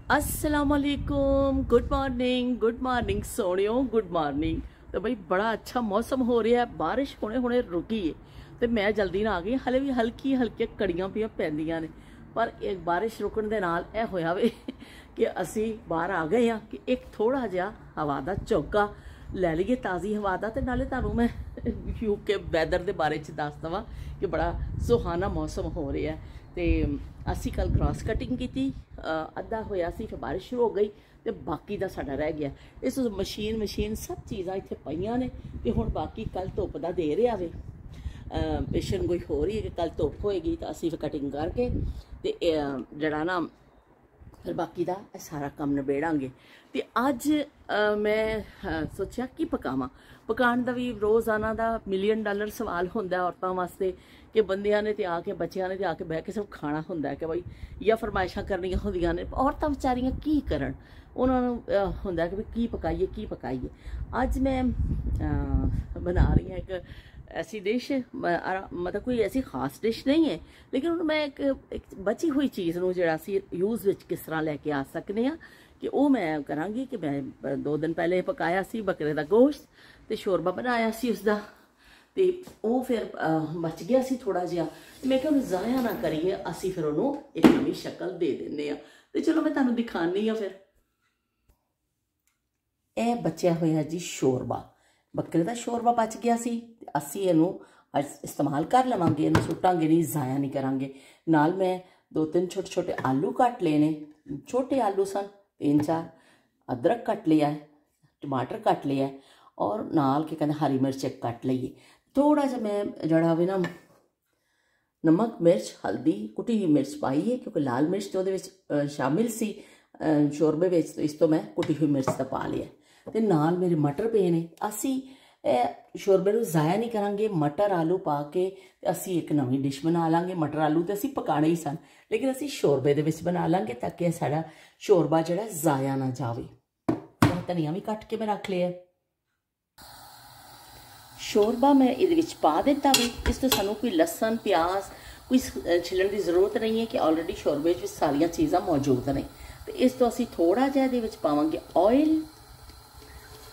अस्सलामुअलैकुम, good morning सोनियो, good morning. तो भाई बड़ा अच्छा मौसम हो रहा है, बारिश हुणे हुणे रुकी है तो मैं जल्दी ना आ गई। हले भी हल्की हल्की कड़ियां पियां पैंदियां ने, पर एक बारिश रुकण दे नाल ए होया वे कि असी बाहर आ गए हैं कि एक थोड़ा जिहा हवा दा झोंका लै लईए, ताज़ी हवा दा। ते नाले तुहानूं मैं यूके वैदर दे बारे च दस दवां कि बड़ा सुहाना मौसम हो रहा है। तो असी कल ग्रास कटिंग की, अद्धा होया सी, फिर बारिश शुरू हो गई तो बाकी का साडा रह गया। इस मशीन सब चीज़ां इत्थे पईयां ने ते हुण बाकी कल धुप दा दे रहा वे, पेशन कोई हो रही है कि कल धुप होएगी तो असी फिर कटिंग करके ते जड़ा ना फिर बाकी का सारा काम निबेड़ांगे। तो अज मैं सोचा कि पकावां, पकाने का भी रोज़ाना का $1 मिलियन सवाल होंदा औरतां वास्ते कि बंदियां ने ते आके बच्चियां ने ते आके बह के सिर्फ खाना होंदा है कि भाई या फरमाइशां करनियां होंदियां ने। औरतां बेचारियां की करन, उन्होंने होंदा कि की पकाइए। अज मैं बना रही हूँ एक ऐसी डिश, मतलब कोई ऐसी खास डिश नहीं है, लेकिन मैं एक बची हुई चीज़ नूं जिहड़ा असीं यूज़ विच किस तरह लैके आ सकने आ कि वो मैं करांगी। कि मैं 2 दिन पहले पकाया सी बकरे का गोश्त ते शोरबा बनाया सी उसदा, ते वो फिर बच गया सी थोड़ा जिहा। मैं क्या ज़ाया ना करिए, असी फिर उन्होंने एक नवी शक्ल दे दिंदे आ। ते चलो मैं तुहानूं दिखानी आ। फिर ए बचिया होया जी शोरबा, बकरे का शोरबा बच गया सी, असी इनू अज इस्तेमाल कर लवांगे, इनू सुटांगे नहीं, ज़ाया नहीं करांगे। नाल मैं 2-3 छोटे छोटे आलू कट लेने, छोटे आलू सन 3-4, अदरक कट लिया है, टमाटर कट लिया है, और नाल के कहते हरी मिर्च एक कट लीए। थोड़ा जा मैं जड़ा भी ना नमक मिर्च हल्दी कुटी हुई मिर्च पाई है, क्योंकि लाल मिर्च तो वो शामिल सी शोरबे विच, तो इस तो मैं कुटी हुई मिर्च का पा लिया। तो नाल मेरे मटर पे ने, असी शोरबे नूं ज़ाया नहीं करांगे। मटर आलू पा के असी एक नवी डिश बना लांगे। मटर आलू तो असी पकाने ही सन, लेकिन असी शोरबे दे विच बना लांगे ताकि साडा शोरबा जिहड़ा ज़ाया ना जावे। धनिया भी कट के मैं रख लिया। शोरबा मैं इहदे विच पा दिता वे। इस तो सानू कोई लसन प्याज कोई छिलण की जरूरत नहीं है कि ऑलरेडी शोरबे विच सारियां चीज़ां मौजूद ने। तो इस तो असी थोड़ा जिहा इहदे विच पावांगे ऑयल,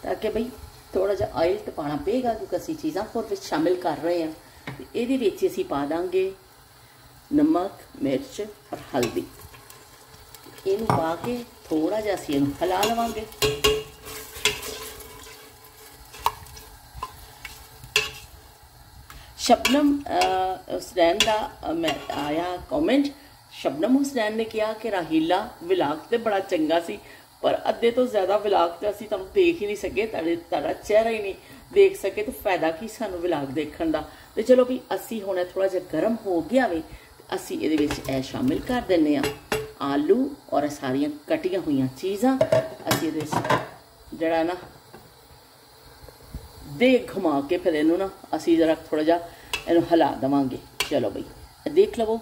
ताकि बई थोड़ा जिहा ऑयल तो पाना पेगा क्योंकि असी चीज़ां होर विच शामिल कर रहे हैं। तो इहदे विच असी पा दांगे नमक मिर्च और हल्दी। इनू पा के थोड़ा जिहा असी इनू हिला लवांगे। शबनम हुसनैन का मैं आया कॉमेंट, शबनम हुसनैन ने कहा कि राहीला विलाग तो बड़ा चंगा सी, पर अद्धे तो ज़्यादा विलाग तो असी तुहानूं देख ही नहीं सके, तुहाडा चेहरा ही नहीं देख सके, तो फायदा की सानूं विलाग देखण दा। तो चलो भी असी हुण थोड़ा जिहा गर्म हो गया वे, असी इहदे विच ऐ शामिल कर दिंदे आ आलू और सारियां कटियां हुई चीज़ां। असी इहदे विच जिहड़ा ना दे घुमा के फिर इनू ना असी जरा थोड़ा जा इनू हिला देवांगे। चलो बई देख लवो,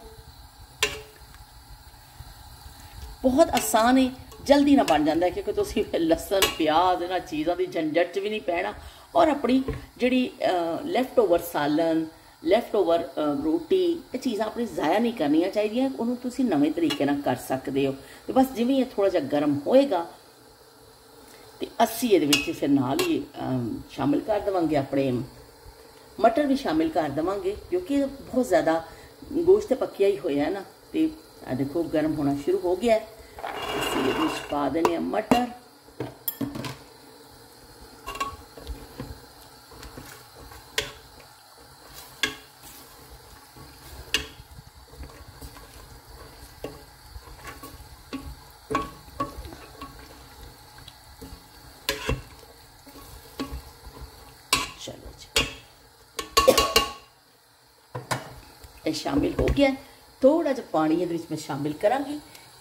बहुत आसान है, जल्दी ना बन जाता है, क्योंकि तुसी लसन प्याज इन्हां चीज़ों की झंझट भी नहीं पैना, और अपनी जिहड़ी लैफ्ट ओवर सालन लैफ्ट ओवर रोटी ये चीज़ां अपनी ज़ाया नहीं करनियां चाहिए। उन्होंने तुसी नवें तरीके नाल कर सकते हो। तो बस जिवें ये थोड़ा जिहा गर्म होएगा तो असी ये फिर नाल ही शामिल कर देवांगे, अपने मटर भी शामिल कर देवांगे, क्योंकि बहुत ज़्यादा गोश्त पक्या ही होया है ना। तो देखो गर्म होना शुरू हो गया है। असी ये पा देने मटर, शामिल हो गया। थोड़ा जिहा पानी ये मैं शामिल करांगी।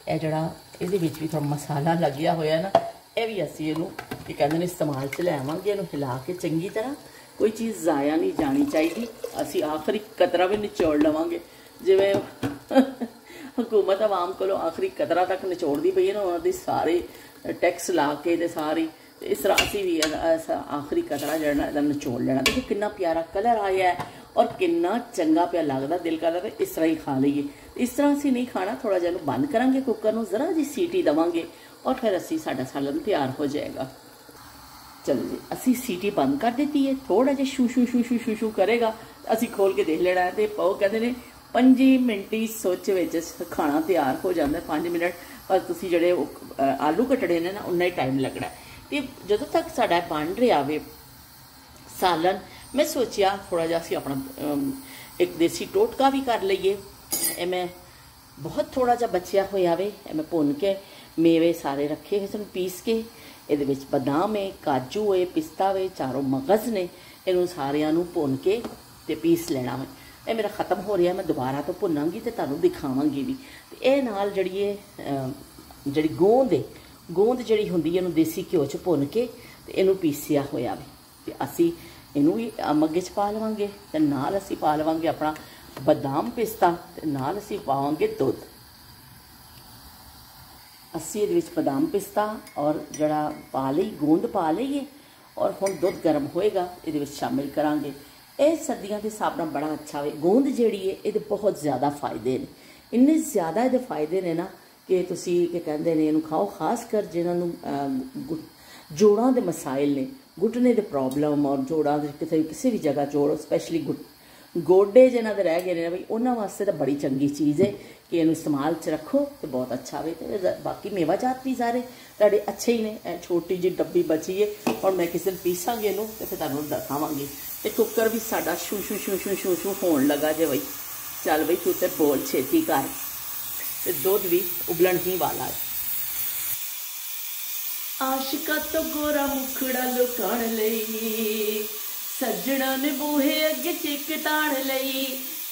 यह जड़ा ये भी थोड़ा मसाला लग्या होया ना, यह भी असी इनू की कहते हैं इस्तेमाल च लैवांगे। इनू हिला के चंगी तरह, कोई चीज़ ज़ाया नहीं जानी चाहिए। असी आखिरी कतरा भी निचोड़ लवांगे, जिवें हुकूमत आवाम को आखिरी कतरा तक निचोड़ती पई है ना, उन्होंने सारे टैक्स ला के सारी इस तरह असी भी आखिरी कतरा जरा नचोड़ लेना। देखो कितना प्यारा कलर आया है और कितना चंगा पिया लगता, दिल करता है इस तरह ही खा लीए। इस तरह असी नहीं खाना, थोड़ा जिहा बंद करांगे कुकर नूं, जरा जी सीटी देवांगे और फिर असी साडा सालन तैयार हो जाएगा। चलो जी असी सीटी बंद कर दी है, थोड़ा जिहा शू शू शू शू शू शू करेगा, असी खोल के देख लेना है। तो पाओ कहते हैं 5 मिनट ही सोच विच खाना तैयार हो जाता है। 5 मिनट पर तुसीं जिहड़े आलू कटने ने ना उन्ना ही टाइम लगना है। तो जदों तक साडा बन रहा वे सालन, मैं सोचा थोड़ा जिहा असीं अपना एक देसी टोटका भी कर लीए। ए मैं बहुत थोड़ा जिहा बचिया होया वे, मैं भुन के मेवे सारे रखे हुए सन पीस के, ये बदाम है, काजू है, पिस्ता वे, चारों मगज़ ने, इनू सारिया भुन के ते पीस लेना वे। ये मेरा ख़त्म हो रहा, मैं दोबारा तो भुनांगी तो तुहानूं दिखावांगी भी। तो ये नाल जिहड़ी गोंद है, गोंद जिहड़ी हुंदी है देसी घ्यो च भुन के ते इनू पीसिया होया वे, ते असी इनू भी मग्गे च पा लवांगे ते नाल असी पा लवांगे अपना बदाम पिस्ता ते नाल असी पावांगे दुध। असी ये बदाम पिस्ता और जड़ा पा ली गोंद पा लीए और हुण दुध गर्म होएगा ये शामिल करांगे। ये सर्दियों के हिसाब नाल बड़ा अच्छा है। गोंद जिहड़ी है ये बहुत ज़्यादा फायदे ने, इन्ने ज़्यादा ये फायदे ने ना कि तुसी के कहंदे ने इहनूं खाओ, खास कर जिन्होंने जोड़ों के मसाइल ने, घुटने के प्रॉब्लम और जोड़ों के किसी भी जगह जोड़ स्पैशली गोडे जिन्हों के रह गए ने बई उन्होंने वास्ते तो बड़ी चंगी चीज़ है कि इन्हूं इस्तेमाल च रखो तो बहुत अच्छा है। तो बाकी मेवा जात भी सारे तुहाडे अच्छे ही ने। छोटी जी डब्बी बची है और मैं किसी दिन पीसांगी इनू तो फिर तुहानूं दिखावांगी। तो कुकर भी साडा शू शू शू शू शू शू होण लगा जे बई, चल बई तू तो बोल छेती कर। तो दुध भी उबलन ही वाला है। आशिका तो गोरा मुखड़ा लुकाण लई, सज्जणा ने बूहे अगे चिक ताण लई,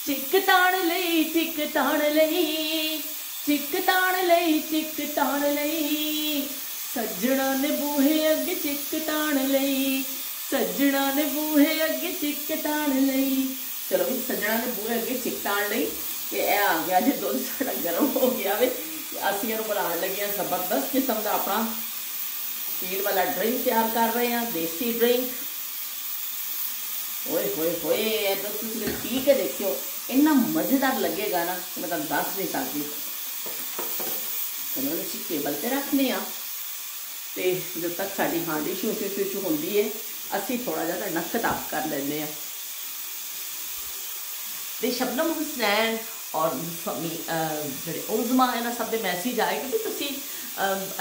चिक ताण लई, चिक ताण लई, चिक ताण लई, चिक ताण लई, सज्जणा ने बूहे अगे चिक ताण लई, सज्जणा ने बूहे अगे चिक ताण लई। चलो भी सज्जणा ने बूहे अगे चिक ताण लई कि यह आ गया जो दुध साडा गर्म हो गया वे। असीं इहनूं बनाउण लगे हां जबरदस्त किस्म का अपना पीण वाला ड्रिंक तैयार कर रहे हैं, देसी ड्रिंक। ओए होए होए तो तुम पी के देखियो, इन्ना मज़ेदार लगेगा ना कि मैं तुहानूं दस नहीं सकती। चलो असीं टेबल पर रखने तो जब तक साडी हांडी शू शू शू शू होंदी है असीं थोड़ा जिहा तुहाडे नाल खिताब कर लैंदे हां। ते शबनम हुसैन और जिहड़े उज़मा इन्हां सब दे मैसेज आए कि तुसीं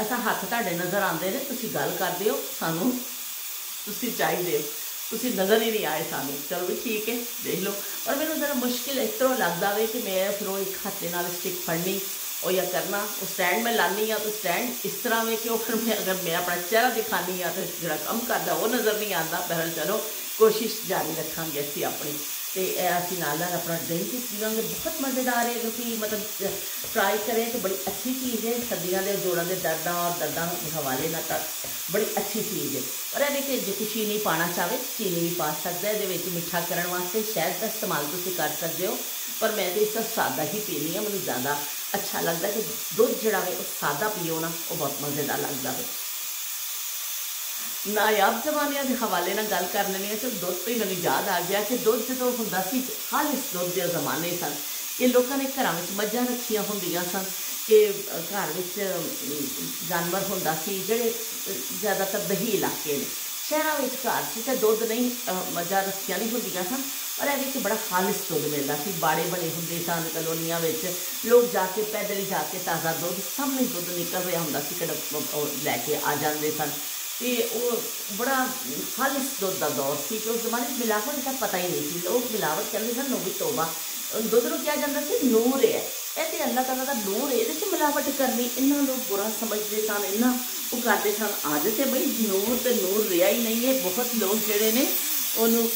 ऐसा हत्थ तुहाडे नज़र आते हैं, तुसीं गल करदे हो, सानूं तुसीं चाहिदे हो, तुसीं नज़र ही नहीं आए सानूं। चलो भी ठीक है देख लो। और मैनूं जरा मुश्किल इस तरह लगता है कि मैं फिर वो एक हत्थे नाल स्टिक फड़नी और या करना, वो स्टैंड मैं लानी हाँ तो स्टैंड इस तरह में कि फिर मैं अगर मैं अपना चेहरा दिखानी हाँ तो जो कम करता वो नज़र नहीं आता। बहरहाल चलो कोशिश जारी रखांगे असीं अपनी। तो असीं नाल अपना ड्रिंक पीवांगे, बहुत मज़ेदार है क्योंकि मतलब ट्राई करें तो बड़ी अच्छी चीज़ है। सर्दियों के जोड़ों के दर्दां और दर्दां के हवाले ना बड़ी अच्छी चीज़ है। और ये जो चीनी पाना चाहे चीनी भी पा सकता है, ये मिठा करने वास्ते शहद का इस्तेमाल तुसीं कर सकते हो, पर मैं तो इसका सादा ही पीनी है। मुझे ज़्यादा अच्छा लगता है कि दुध जिहड़ा है सादा पियो ना, वो बहुत मज़ेदार लगता है। नायाब जमाने के हवाले ना गल कर लैनी है तो दुध तो ही मैंने याद आ गया कि दुध जो होंदा सी खालिस दुध के जमाने सन। ये लोगों ने घर में मझां रखियां होंदियां सन कि घर में जानवर होंदा सी जिहड़े ज़्यादातर दही इलाके ने। शहरों में घर से तो दुध नहीं मझां रखियां नहीं होंदियां सन, पर ये बड़ा खालिस दुध मिलता सी। बाड़े बने होंदे सन कलोनियां में, लोग जाके पैदल ही जाके ताज़ा दुध सामने दुध निकल रहा होंदा सी, लैके आ जाते सन। तो वो बड़ा खालिस दुध का दौर से कि उस जमाने मिलावट का पता ही नहीं थी। लोग मिलावट कहते सन नूं भी तौबा, दुध को कहा जाता है नूर है, ये अल्लाह ताला का नूर है, ये मिलावट करनी इन्ना लोग बुरा समझते सन, इन्ना वो करते सन। अज तो बई नूर तो नूर रहा ही नहीं है। बहुत लोग जोड़े ने उन्होंने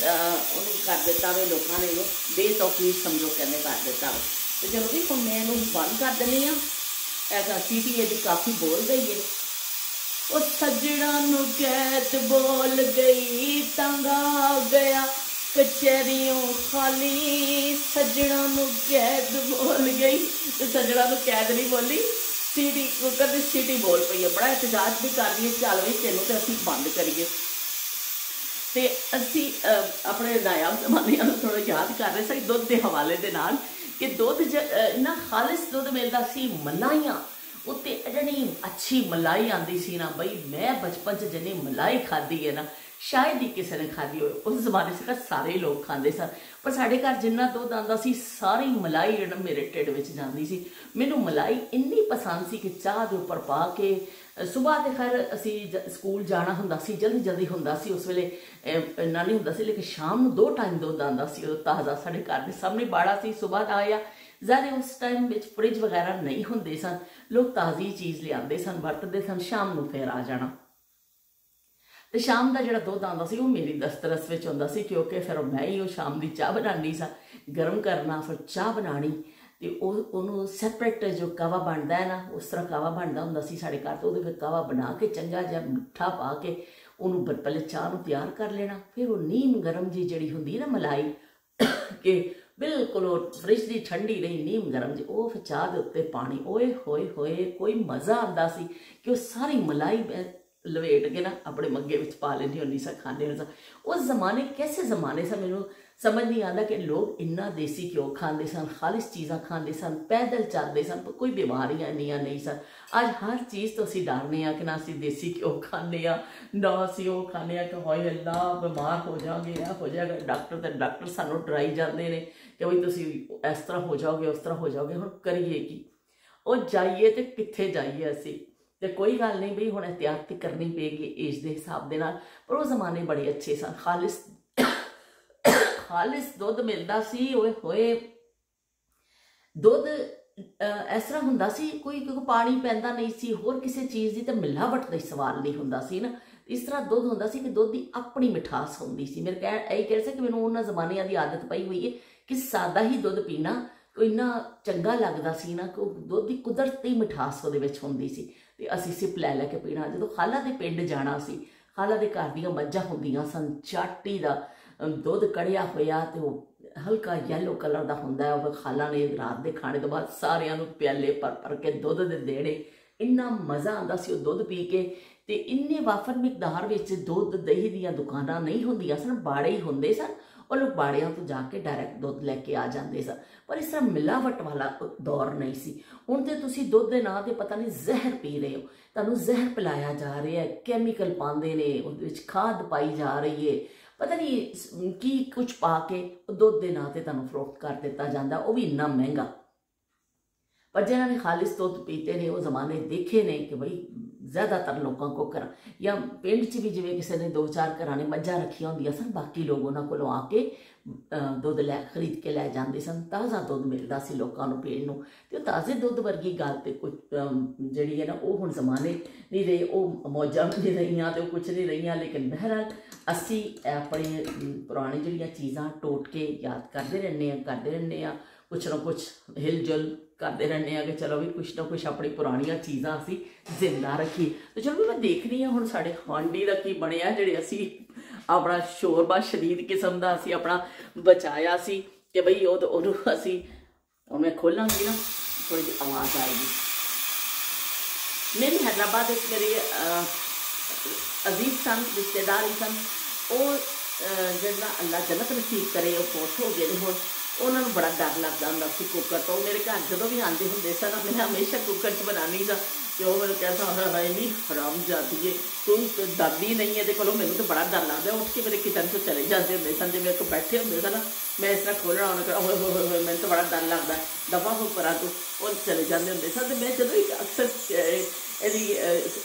कर दिता वे, लोगों ने बेतौकीफ समझो कहने कर दिता वे। तो चलो भी हम मैं बंद कर देनी हाँ, ऐसा सीटी ये काफ़ी बोल गई है। वो सज्जणा नूं कैद बोल गई, तंगा गया कचहरियों खाली, सज्जणा नूं कैद बोल गई। तो सज्जणा नूं कैद नहीं बोली, सीटी कुकर की सीटी बोल पई है, बड़ा एहतजाज भी कर रही है, चल भी तेनों तो असीं बंद करिए। तो असी अपने नायाब जमानिਆਂ ਨੂੰ थोड़ा याद कर रहे थे दुध के हवाले के नाल कि दुध इन्ना खालिस दुध मिलता सी, मलाइयाँ उत्ते इतनी अच्छी मलाई आती सी ना बई, मैं बचपन च जिन्नी मलाई खाधी है ना शायद ही किसी ने खाधी हो। उस जमाने से सारे लोग खाते सन, पर साढ़े घर जिन्ना दुध आता सी सारी मलाई जो मेरे ढिड में जाती सी। मैनू मलाई इन्नी पसंद सी कि चाह के उपर पा के सुबह तो खैर असी स्कूल जाना होंदा सी, जल्दी जल्दी होंदा सी, उस वेले इन्ना नहीं होंदा सी, लेकिन शाम को 2 टाइम दुध आंदा सी, ताज़ा साढ़े घर के सामने बाड़ा सी, सुबह का आया ज़्यादा उस टाइम में फ्रिज वगैरह नहीं होंदे सन, लोग ताज़ी चीज़ लियाते सन, वरतते सन, शाम को फिर आ जाना। तो शाम का जो दुध आता सी वो मेरी दस्तरस में आंदा सी, क्योंकि फिर मैं ही शाम की चाह बनानी सा, गर्म करना फिर चाह बनानी, तो उन्होंने सैपरेट जो कावा बनता है ना उस तरह कावा बनता होंदा सी साढ़े घर। तो वो कावा बना के चंगा जिहा मिठा पा के उन्होंने पहले चाह को तैयार कर लेना, फिर वो नीम गर्म जी जी होंगी ना मलाई कि बिल्कुल फ्रिज की ठंडी नहीं, नीम गर्म जी, वो फिर चाह के उत्ते पानी, ओए होए होए कोई मज़ा आता सी कि वो सारी मलाई लवेट के ना अपने मग्गे में पा लेनी होनी सा, खाने होनी सा। उस जमाने कैसे जमाने सा मैनू समझ नहीं आता कि लोग इन्ना देसी घ्यो खाते सन, खालिस चीज़ां खाते सन, पैदल चलते सन, पर कोई बीमारियां इन्नियां नहीं सन। अज हर चीज़ तो असीं डरने कि ना असीं देसी घ्यो खाने, ना असीं वो खाने कि हाय अल्लाह बीमार हो जाएंगे, यह हो जाएगा। डॉक्टर सानू डराई जाते हैं कि बई तुसीं इस तरह हो जाओगे, उस तरह हो जाओगे। हुण करिए की, वो जाइए तो कित्थे जाइए असीं, तो कोई गल नहीं बई हुण एहतियात तो करनी पेगी एज के हिसाब के नाल। पर वो जमाने बड़े अच्छे सन, खालिस दुध मिलता सी, ओए होए दुध इस तरह हुंदा सी, कोई पानी पैंदा नहीं सी, होर किसी चीज़ की तो मिलावट का सवाल नहीं हुंदा सी ना। इस तरह दुध हुंदा सी कि दुध की अपनी मिठास होंदी सी। मेरे यही कह रहे कि मैनूं उन्हां जमानिਆਂ की आदत पई हुई है कि सादा ही दुध पीना तो इन्ना चंगा लगदा सी ना, कि दुध की कुदरती मिठास उहदे विच हुंदी सी, ते असीं सिप लै लै के पीना। जो खाला के पिंड जाना सी, खाला के घर दीयां मੱਝਾਂ हुंदियां सन, चाटी का दुध कढ़िया होया तो हल्का येलो कलर का होंदा है, वो खाला ने रात के खाने तो बाद सारियां नूं प्याले भर भर के दुध दे देने, इन्ना मज़ा आंदा सी दुध पी के। ते इन्ने वाफर मिकदार विच दुध दही दीयां दुकानां नहीं होंदियां सन, बाड़े ही होंदे सन, और लोग बाड़ियां तो जाके डायरैक्ट दुध लैके आ जाते सन। पर इस तरह मिलावट वाला दौर नहीं सी। हुण ते तुसीं दुध दे नां ते पता नहीं जहर पी रहे हो, तुहानूं जहर पिलाया जा रहा है, कैमिकल पाते ने, उहदे विच खाद पाई जा रही है, पता नहीं की कुछ पा के दुध के नाँ से तुहानूं फरोख्त कर दिता जाता, वो भी इन्ना महंगा। पर जिन्होंने खालिस दुध पीते ने वो जमाने देखे ने कि बई ज़्यादातर लोगों को घर या पिंड च भी जिवें किसी ने 2-4 घर ने मੱਝਾਂ रखिया होंदियां सन, बाकी लोग उन्होंने को आके दुध लै खरीद के लै जाते सन, ताज़ा दुध मिलता सी लोगों को पीण नूं। ते ताज़े दुध वर्गी गल तो कुछ जिहड़ी है ना वो हुण जमाने नहीं रही, वो मौजां नहीं रहियां तो कुछ नहीं रहियां। लेकिन बहरहाल असी अपने पुरानी जिहड़ियां चीज़ां टोट के याद करते रहने कुछ ना कुछ हिलजुल करते रहने कि चलो भी कुछ ना कुछ अपनी पुरानियां चीज़ां असी जिंदा रखी। तो चलो भी मैं देख रही हूँ हुण साडे हांडी दा की बनिया, जिहड़े असी अपना शोरबा शदीद किस्म का असी अपना बचाया सी कि बई उहनूं असी हुण मैं खोलांगी ना थोड़ी जी आवाज़ आएगी। मेरी हैदराबाद एक मेरी अजीज सन, रिश्तेदार ही सन, वो जिन्ना अल्लाह जन्नत नसीब करे वो फौत हो गए। हुण उन्होंने बड़ा डर लगता होंदा सी कुकर तो। मेरे घर जो भी आते होंगे सन मैं हमेशा कुकर च बनानी सा, तो वो मेरे कहता है नहीं हराम जाती है तू तो डरदी नहीं है, देखो मैंने तो बड़ा डर लगता। उठ के मेरे किचन तो चले जाते होंगे सन, जो मेरे को बैठे होंगे सन मैं इस तरह खोलना उन्होंने हो मैंने तो बड़ा डर लगता दफा हो करा तो और चले जाते होंगे सन। तो मैं जो अक्सर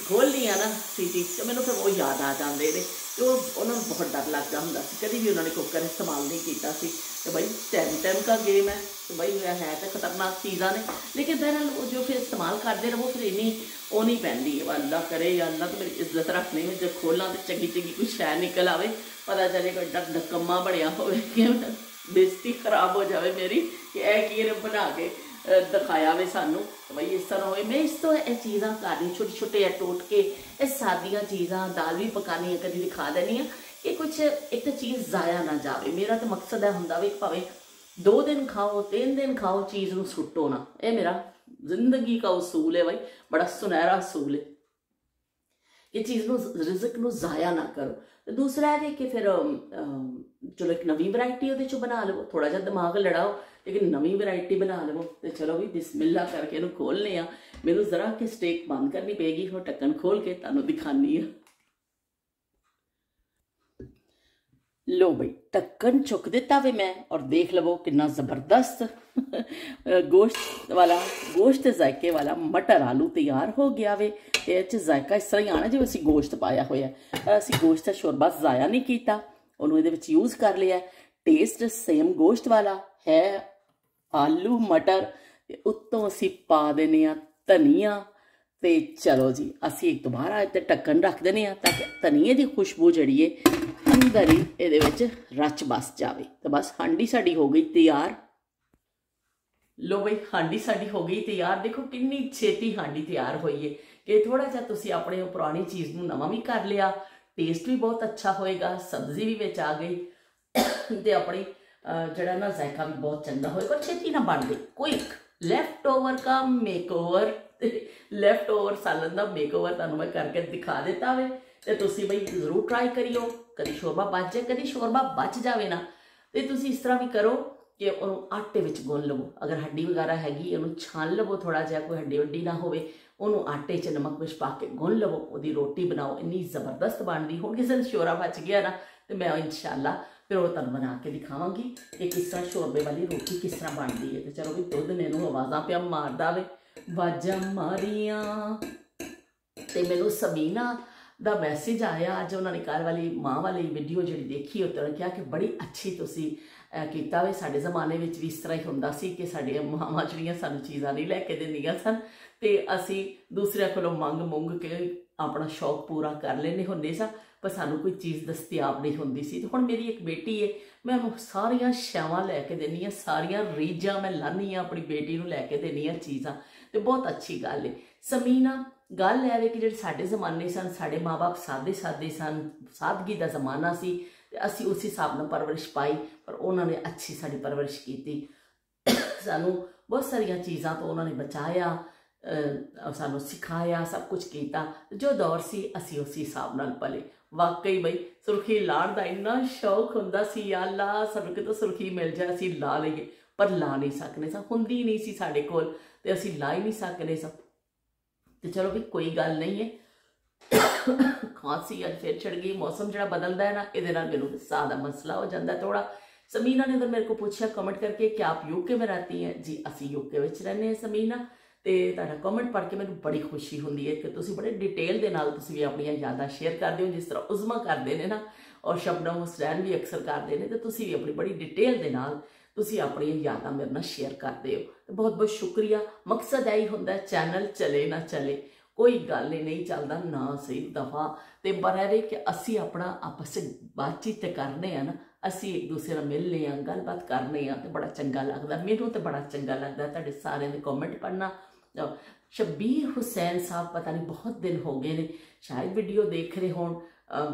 खोलनी है ना सीटी तो मैंने फिर वो याद आ जाते हैं, तो उन्होंने बहुत डर लगता होंगे, कभी भी उन्होंने कुकर इस्तेमाल नहीं किया। तो भाई टाइम का गेम है, तो भाई है तो खतरनाक चीज़ा ने, लेकिन बहरहाल वो जो फिर इस्तेमाल करते रहो फिर इन्नी वो नहीं पैंदी। अल्लाह करे या अल्लाह तो मेरी इज्जत रखनी है, जो खोलना तो चंगी चंगी कुछ शै निकल आवे, पता चले कोई डर नकम्मा बनया हो, बेइज्जती खराब हो जाए मेरी कि यह की बना के दिखाया वे सानू। तो भाई इस तरह हो मैं इस तो यह चीज़ां करनी छोटे छोटे टोट के ये सादियाँ चीज़ां दाल भी पकानी कभी दिखा देनी कि कुछ एक तो चीज़ ज़ाया ना जाए। मेरा तो मकसद है होंदा भी भावें 2 दिन खाओ 3 दिन खाओ चीज़ नूं सुट्टो ना, ये मेरा जिंदगी का उसूल है भाई, बड़ा सुनहरा उसूल है। ये चीज़ ਨੂੰ ਰਿਜ਼ਕ ਨੂੰ ਜ਼ਾਇਆ ਨਾ ਕਰੋ। ਤੇ ਦੂਸਰਾ ਹੈ ਕਿ ਫਿਰ ਚਲੋ ਇੱਕ ਨਵੀਂ ਵੈਰਾਈਟੀ ਉਹਦੇ ਚੋਂ ਬਣਾ ਲਵੋ, ਥੋੜਾ ਜਿਹਾ ਦਿਮਾਗ ਲੜਾਓ ਲੇਕਿਨ ਨਵੀਂ ਵੈਰਾਈਟੀ ਬਣਾ ਲਵੋ। ਤੇ ਚਲੋ ਵੀ ਬਿਸਮਿਲ੍ਲਾ ਕਰਕੇ ਇਹਨੂੰ ਖੋਲ੍ਹਨੇ ਆ। ਮੈਨੂੰ ਜ਼ਰਾ ਕਿ ਸਟੇਕ ਬੰਦ ਕਰਨੀ ਪਏਗੀ, ਉਹ ਢੱਕਣ ਖੋਲ ਕੇ ਤੁਹਾਨੂੰ ਦਿਖਾਨੀ ਆ। लो भाई ढक्कन चुक दिता वे मैं, और देख लवो कितना ज़बरदस्त गोश्त जायके वाला मटर आलू तैयार हो गया वे। ये जायका इस तरह ही आना जिवें असीं गोश्त पाया होया, पर असीं गोश्त का शोरबा ज़ाया नहीं किया, उन्होंने इहदे विच यूज़ कर लिया। टेस्ट सेम गोश्त वाला है, आलू मटर, उत्तों असीं पा देने आ धनिया। तो चलो जी असी एक दोबारा इत्ते ढक्कन रख देने ताकि धनिए की खुशबू जिहड़ी है अंदर ही इहदे विच रच बस जाए। तो बस हांडी साडी हो गई तैयार। लो बई हांडी साडी हो गई तैयार। देखो कितनी छेती हांडी तैयार हुई है कि थोड़ा जिहा तुसीं अपने पुरानी चीज़ नूं नवां भी कर लिया, टेस्ट भी बहुत अच्छा होएगा, सब्जी भी विच आ गई तो अपनी जिहड़ा ना जायका भी बहुत चंगा होएगा, छेती ना बन गई। कोई लैफ्ट ओवर का मेकओवर, लैफ्ट ओवर सालन का मेकओवर तुहानूं मैं करके दिखा दिता वे। तो तुसीं बई जरूर ट्राई करियो। कभी शोरबा बच जाए, कभी शोरबा बच जाए ना, तो तुसीं इस तरह भी करो कि उन्होंने आटे विच गुन लवो। अगर हड्डी वगैरह हैगी उन्होंने छान लवो, थोड़ा जिहा कोई हड्डी वड्डी ना होवे, उन्होंने आटे च नमक मिर्च पा के गुन लवो, उसकी रोटी बनाओ, इन्नी जबरदस्त बनती। हुण किसी ने शोरा बच गया ना, तो मैं इंशाअल्लाह फिर वो तुहानूं बना के दिखावांगी कि किस तरह शोरबे वाली रोटी किस तरह बनती है। तो चलो भी दुध मैनूं आवाज़ां पिया मारदा वे, वाजां मारियां। तो मैनूं समीना दा मैसेज आया, अज उन्होंने कल वाली माँ वाली वीडियो जी देखी, उन्होंने कहा कि बड़ी अच्छी तुसी कीता वे। साडे ज़माने में भी इस तरह ही हुंदा सी कि साडियां मावां जिहड़ियां सानूं चीज़ां नहीं लैके दिंदियां सन, ते असी दूसरिਆਂ कोलों मंग मुंग के अपना शौक पूरा कर लेने हुंदे सा, पर सानूं कोई चीज़ दस्तियाब नहीं हुंदी सी। तो हुण मेरी एक बेटी है, मैं उन्होंने सारियां शैवां लैके देनी आ, सारियां रीझां मैं लानी आ अपनी बेटी नूं लैके देनी आ चीज़ां। तो बहुत अच्छी गल है। समीना गल है कि जिहड़े साडे ज़माने सन, साडे माँ बाप सादे सादे सन, सादगी का ज़माना सी, ते असी उस हिसाब नाल परवरिश पाई, पर उन्होंने अच्छी साडी परवरिश की। सानू बहुत सारिया चीज़ां तो उन्होंने बचाया, सानू सिखाया, सब कुछ किया। जो दौर सी असी उस हिसाब नाल पले। वाकई बई सुर्खी लाण का इन्ना शौक हुंदा सी, या अल्लाह सानू कितों सुर्खी मिल जाए असी ला लईए, पर ला नहीं सकने सा, हुंदी नहीं सी साडे कोल, ते असी ला ही नहीं सकने सा। तो चलो भी कोई गल नहीं है। खांसी अज फिर चढ़ गई, मौसम जो बदलता है ना, ये मैनू साह का मसला हो जाता है थोड़ा। समीना ने तो मेरे को पूछा कमेंट करके कि आप यूके में रहती हैं। जी असी यूके में रहने समीना। तो तुहाडा कमेंट पढ़ के मैनू बड़ी खुशी होंदी है कि तुसीं बड़े डिटेल के नाल तुसीं भी अपनी यादां शेयर करते हो, जिस तरह उज़मा करते हैं ना, और शबनम हुसैन भी अक्सर करते हैं। तो तुसीं भी अपनी बड़ी डिटेल के नाल तुसीं अपनी यादां मेरे नाल शेयर करते हो। तो बहुत बहुत शुक्रिया। मकसद यही होंदा है चैनल चले ना चले, कोई गल नहीं चलता ना सही दफा, तो पर है कि असी अपना आपस बातचीत करने हैं ना, असी एक दूसरे नाल मिलने हैं, गलबात करने हैं, तो बड़ा चंगा लगता। मैनूं तो बड़ा चंगा लगता तुहाडे सारे दे कमेंट पढ़ना। शब्बीर हुसैन साहब पता नहीं बहुत दिन हो गए ने, शायद वीडियो देख रहे होण,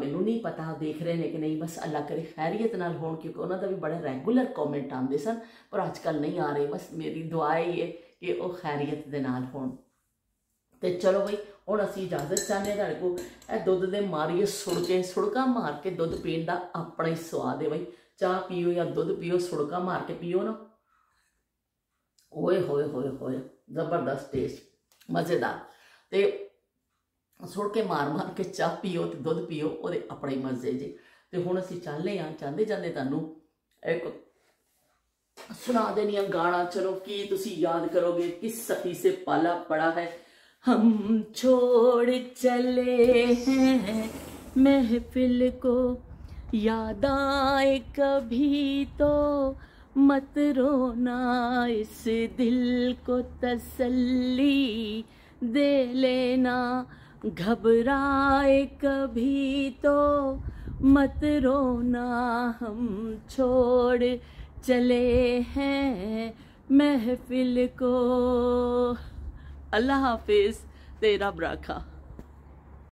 मैनू नहीं पता देख रहे हैं कि नहीं, बस अल्लाह करे खैरियत नाल होण, क्योंकि उन्होंने भी बड़े रेगूलर कॉमेंट आते सन, पर अजकल नहीं आ रहे। बस मेरी दुआ ही है कि वह खैरियत दे नाल होण। तो चलो बई हुण असीं इजाजत चाहते तुहाडे को। दुध दे मारिए सुड़के, सुड़का मार के दुध पीण दा अपना ही स्वाद है बई। चाह पियो या दुध पियो, सुड़का मार के पियो ना, ओए होए होए होए जबरदस्त टेस्ट, मज़ेदार। तो सुड़के मार मार के चाह पियो तो दुध पियो, वो अपने ही मजे जी। तो हुण असीं चलने चाहते चाहते तुहानूं एक सुना देनी गाना। चलो की तुसीं याद करोगे, किस सखी से पाला पड़ा है। हम छोड़ चले हैं महफिल को, याद आए कभी तो मत रोना, इस दिल को तसल्ली दे लेना, घबराए कभी तो मत रोना, हम छोड़ चले हैं महफिल को। अल्लाह हाफिज, तेरा बरखा।